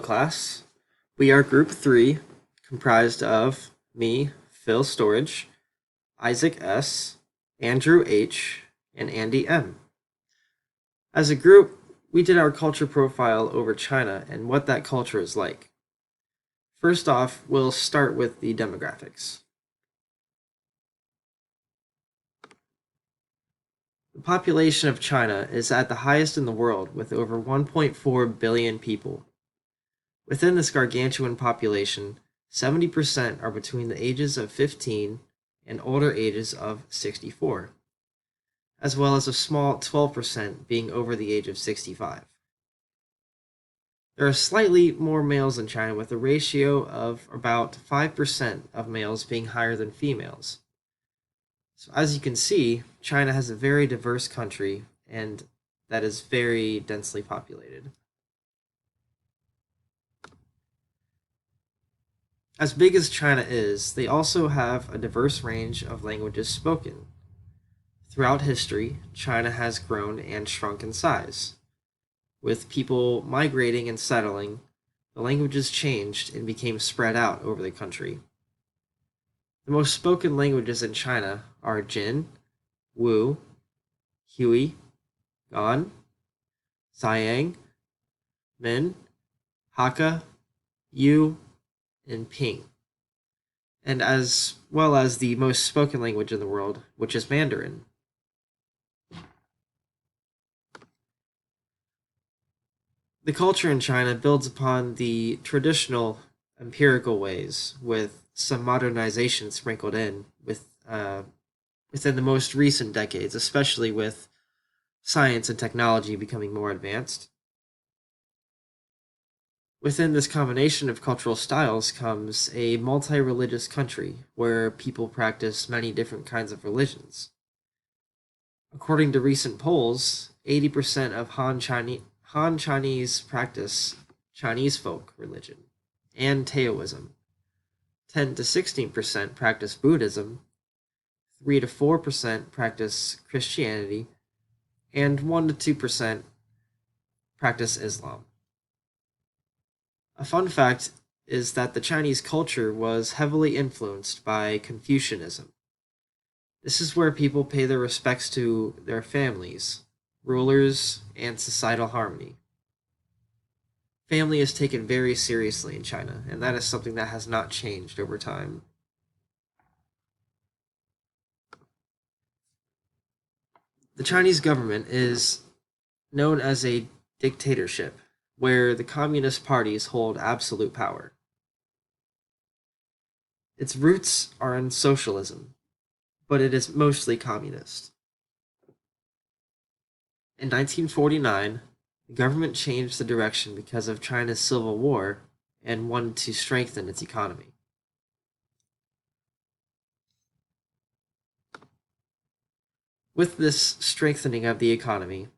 class. We are group 3, comprised of me, Phil Storage, Isaac S., Andrew H., and Andy M. As a group, we did our culture profile over China and what that culture is like. First off, we'll start with the demographics. The population of China is at the highest in the world with over 1.4 billion people. Within this gargantuan population, 70% are between the ages of 15 and older ages of 64, as well as a small 12% being over the age of 65. There are slightly more males in China with a ratio of about 5% of males being higher than females. So as you can see, China has a very diverse country and that is very densely populated. As big as China is, they also have a diverse range of languages spoken. Throughout history, China has grown and shrunk in size. With people migrating and settling, the languages changed and became spread out over the country. The most spoken languages in China are Jin, Wu, Hui, Gan, Siang, Min, Hakka, Yu, and Ping, and as well as the most spoken language in the world, which is Mandarin. The culture in China builds upon the traditional empirical ways, with some modernization sprinkled in within the most recent decades, especially with science and technology becoming more advanced. Within this combination of cultural styles comes a multi-religious country where people practice many different kinds of religions. According to recent polls, 80% of Han Chinese practice Chinese folk religion and Taoism. 10 to 16% practice Buddhism, 3 to 4% practice Christianity, and 1 to 2% practice Islam. A fun fact is that the Chinese culture was heavily influenced by Confucianism. This is where people pay their respects to their families, rulers, and societal harmony. Family is taken very seriously in China, and that is something that has not changed over time. The Chinese government is known as a dictatorship, where the communist parties hold absolute power. Its roots are in socialism, but it is mostly communist. In 1949, the government changed the direction because of China's civil war and wanted to strengthen its economy. With this strengthening of the economy,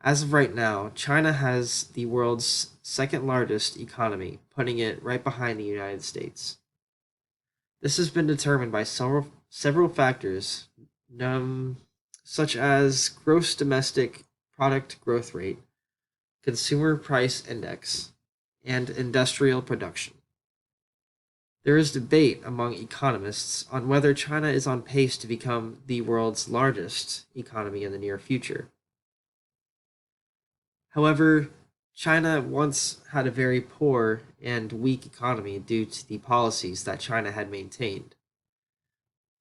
as of right now, China has the world's second largest economy, putting it right behind the United States. This has been determined by several factors, such as gross domestic product growth rate, consumer price index, and industrial production. There is debate among economists on whether China is on pace to become the world's largest economy in the near future. However, China once had a very poor and weak economy due to the policies that China had maintained.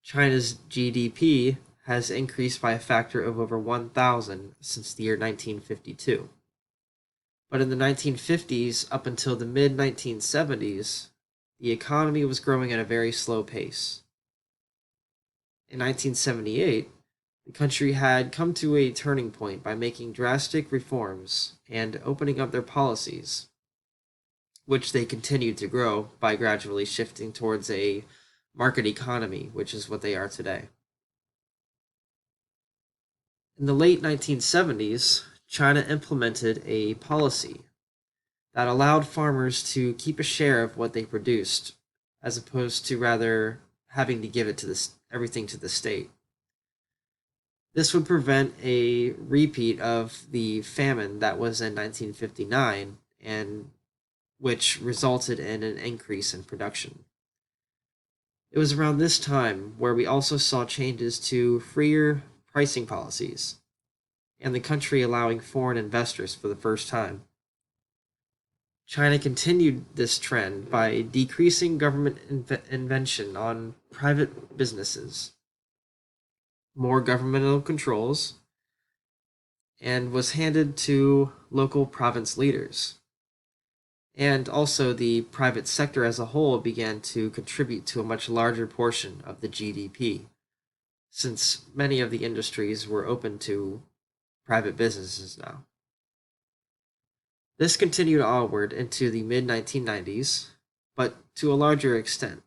China's GDP has increased by a factor of over 1,000 since the year 1952. But in the 1950s up until the mid 1970s, the economy was growing at a very slow pace. In 1978, the country had come to a turning point by making drastic reforms and opening up their policies, which they continued to grow by gradually shifting towards a market economy, which is what they are today. In the late 1970s, China implemented a policy that allowed farmers to keep a share of what they produced, as opposed to rather having to give everything to the state. This would prevent a repeat of the famine that was in 1959 and which resulted in an increase in production. It was around this time where we also saw changes to freer pricing policies and the country allowing foreign investors for the first time. China continued this trend by decreasing government invention on private businesses, more governmental controls, and was handed to local province leaders. And also, the private sector as a whole began to contribute to a much larger portion of the GDP, since many of the industries were open to private businesses now. This continued onward into the mid 1990s, but to a larger extent.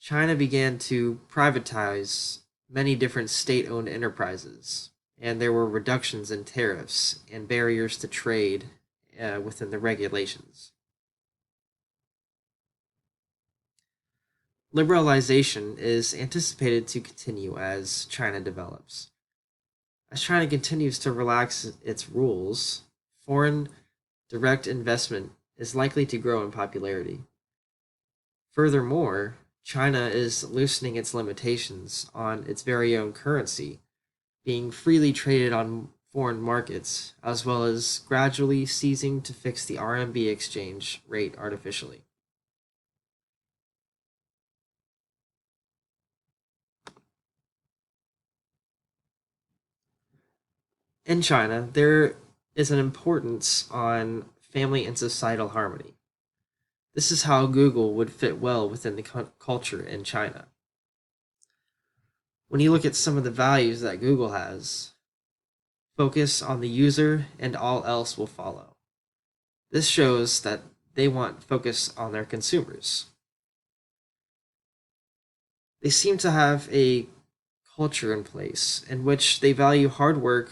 China began to privatize many different state owned enterprises, and there were reductions in tariffs and barriers to trade within the regulations. Liberalization is anticipated to continue as China develops. As China continues to relax its rules, foreign direct investment is likely to grow in popularity. Furthermore, China is loosening its limitations on its very own currency, being freely traded on foreign markets, as well as gradually ceasing to fix the RMB exchange rate artificially. In China, there is an importance on family and societal harmony. This is how Google would fit well within the culture in China. When you look at some of the values that Google has, focus on the user and all else will follow. This shows that they want focus on their consumers. They seem to have a culture in place in which they value hard work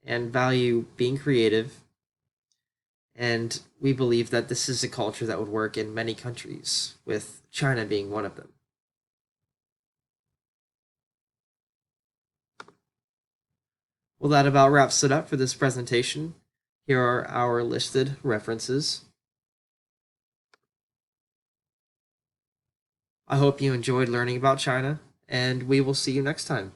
and value being creative, and we believe that this is a culture that would work in many countries, with China being one of them. Well, that about wraps it up for this presentation. Here are our listed references. I hope you enjoyed learning about China, and we will see you next time.